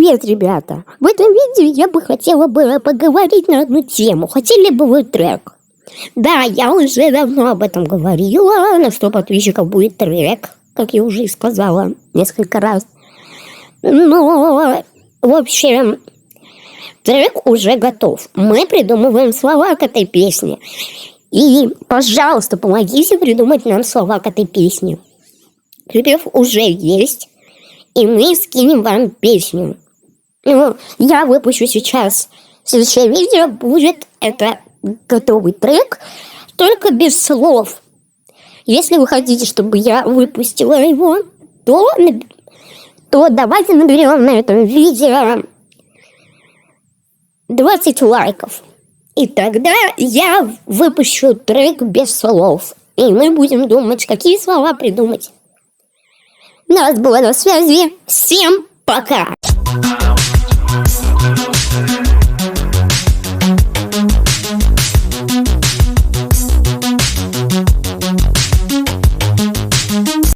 Привет, ребята! В этом видео я бы хотела поговорить на одну тему. Хотели бы вы трек? Да, я уже давно об этом говорила. На 100 подписчиков будет трек, как я уже и сказала несколько раз. Но, в общем, трек уже готов. Мы придумываем слова к этой песне. И, пожалуйста, помогите придумать нам слова к этой песне. Припев уже есть. И мы скинем вам песню. Ну, я выпущу сейчас. Следующее видео будет это готовый трек, только без слов. Если вы хотите, чтобы я выпустила его, то давайте наберем на этом видео 20 лайков. И тогда я выпущу трек без слов. И мы будем думать, какие слова придумать. Нас было на связи. Всем пока!